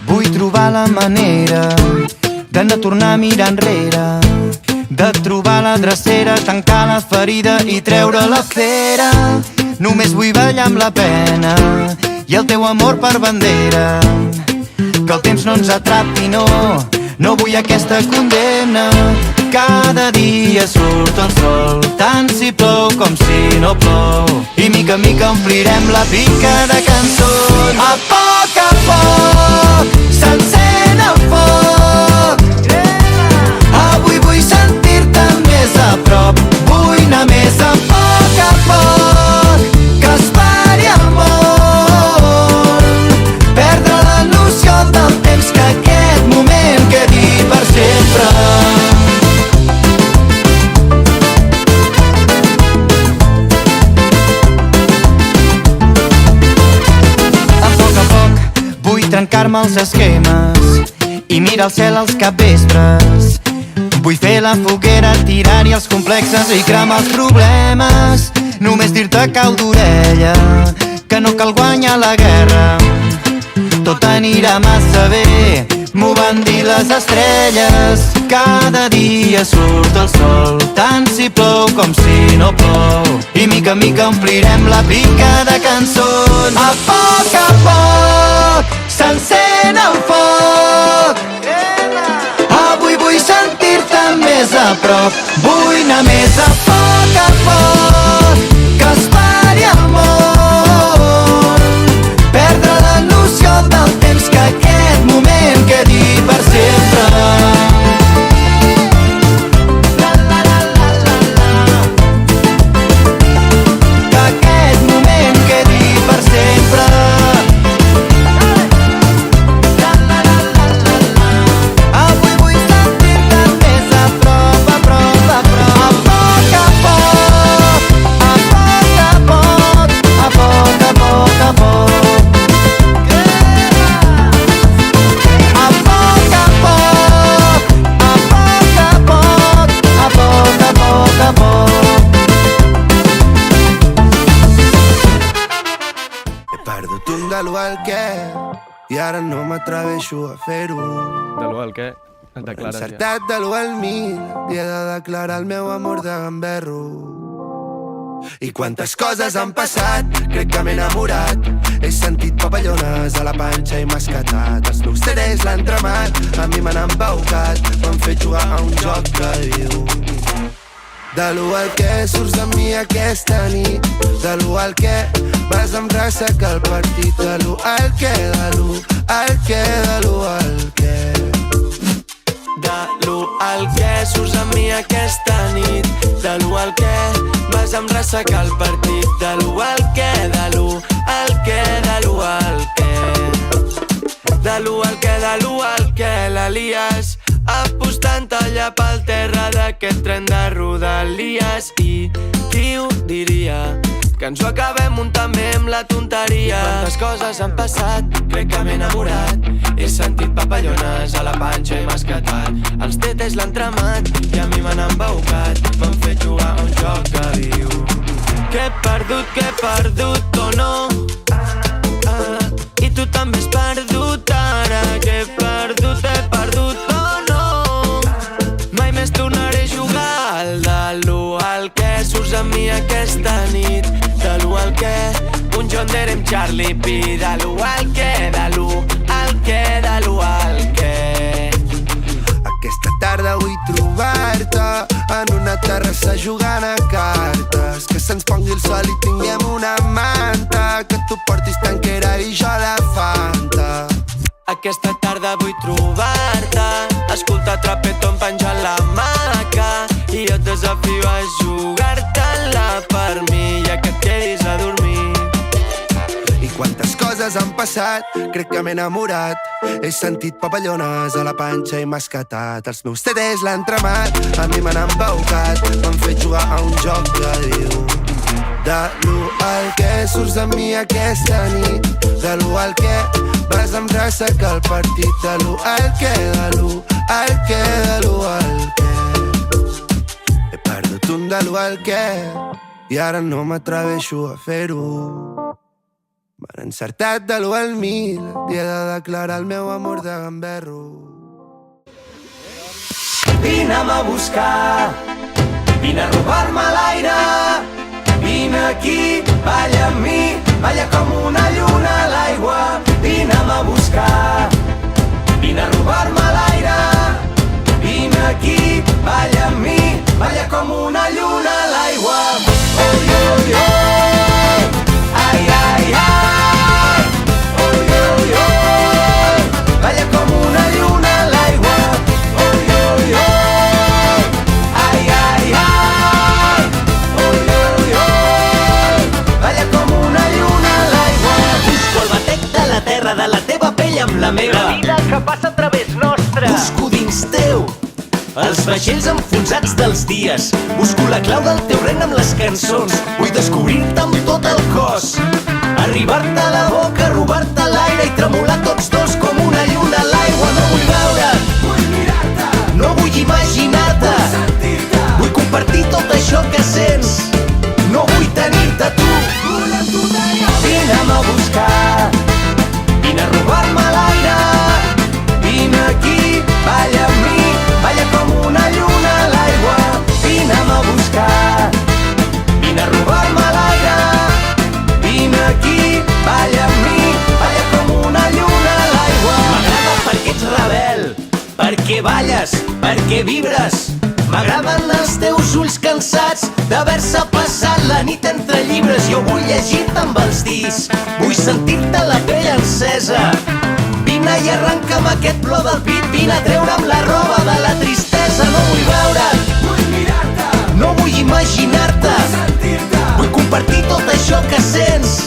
Vull trobar la manera de no tornar a mirar enrere, de trobar la drecera, tancar la ferida i treure la fera. Només vull ballar amb la pena i el teu amor per bandera, que el temps no ens atrapi, no vull aquesta condemna. Cada dia surt el sol, tant si plou com si no plou, i mica en mica omplirem la pica de cançons. A poc s'encén el foc. Avui vull sentir-te més a prop, vull anar més a poc, que esperi el món, perdre la noció del temps, que aquest moment quedi per sempre. Trencar-me els esquemes i mirar al cel als capvespres. Vull fer la foguera, tirar-hi els complexes i cremar els problemes. Només dir-te cau d'orella que no cal guanyar la guerra, tot anirà massa bé, m'ho van dir les estrelles. Cada dia surt el sol, tant si plou com si no plou, i mica en mica omplirem la pica de cançons. A poc s'encén el foc. Avui vull sentir-te més a prop, vull anar més a poc, que esperi el món, perdre la noció del temps, que aquest moment quedi per sempre. Que aquest moment quedi per sempre. I ara no m'atreveixo a fer-ho. De l'u al què? Et declares ja. Encertat de l'u al 1000 i he de declarar el meu amor de gamberro. I quantes coses han passat, crec que m'he enamorat. He sentit papallones a la panxa i m'ha escatat. Els meus CDs l'han tremat, a mi m'han embaucat, m'han fet jugar a un joc que diu: de l'u al què surts amb mi aquesta nit, de l'u al què vas amb ressaca al partit, de l'u al què, de l'u al què, de l'u al què. De l'u al què surts amb mi aquesta nit, de l'u al què vas amb ressaca al partit, de l'u al què, de l'u al què, de l'u al què. De l'u al què, de l'u al què, la lies apostant allà pel terra d'aquest tren de Rodalies. I qui ho diria, que ens ho acabem muntant bé amb la tonteria. Quantes coses han passat, crec que m'he enamorat. He sentit papallones a la panxa i m'ha escatat. Els tetes l'han tramat i a mi m'han embaucat, m'han fet jugar a un joc que diu: que he perdut o no. I tu també has perdut ara, que he perdut o no. Mai més tornaré a jugar al de l'u al què surts amb mi aquesta nit, de l'u al què un John Deere amb Charlie P, de l'u al què, de l'u al què, de l'u al què. Aquesta tarda vull trobar-te en una terrassa jugant a cartes, que se'ns pongui el sol i tinguem una manta, que tu portis tanquera i jo la Fanta. Aquesta tarda vull trobar-te, escoltar Trapeton penjant la maca, i jo et desafio a jugar-te-la per mi, ja que et quedis a dormir. I quantes coses han passat, crec que m'he enamorat. He sentit papallones a la panxa i m'ha escatat. Els meus CDs l'han tramat, a mi m'han embaucat, m'han fet jugar a un joc que diu: de l'u al què surts amb mi aquesta nit, de l'u al què vas amb ressaca al partit, de l'u al què, de l'u al què, de l'u al què. He perdut un de l'u al què i ara no m'atreveixo a fer-ho. M'han encertat de l'1 al 1000, i he de declarar el meu amor de gamberro. Vine'm a buscar, vine a robar-me l'aire, vine aquí, balla amb mi, balla com una lluna a l'aigua. Vine'm a buscar, vine a robar-me l'aire, vine aquí, balla amb mi, balla com una lluna a l'aigua. Oi, oi, oi, ai, ai, ai, oi, oi, oi, balla com una lluna a l'aigua. Oi, oi, oi, ai, ai, ai, oi, oi, oi, balla com una lluna a l'aigua. Busco el batec de la terra, de la teva pell amb la meva. La vida que passa a través nostre. Busco dins teu els vaixells enfonsats dels dies. Busco la clau del teu regne amb les cançons. Vull descobrir-te amb tot el cos, arribar-te a la boca, robar-te l'aire i tremolar tots dos com una lluna a l'aigua. No vull veure't, vull mirar-te, no vull imaginar-te, vull sentir-te, vull compartir tot això que sents. No vull tenir-te tu, vull amb tu tenir. Vine'm a buscar, vine a robar-me l'aire, vine aquí, balla amb mi, balla com una lluna a l'aigua. Vine'm a buscar, vine a robar-me l'aire, vine aquí, balla amb mi, balla com una lluna a l'aigua. M'agrada perquè ets rebel, perquè balles, perquè vibres. M'agraden els teus ulls cansats d'haver-se passat la nit entre llibres. Jo vull llegir-te amb els dits, vull sentir-te la pell encesa. Vine i arrenca'm aquest plor del pit, vine a treure'm la roba de la tristesa. No vull veure't, vull mirar-te, no vull imaginar-te, vull sentir-te, vull compartir tot això que sents.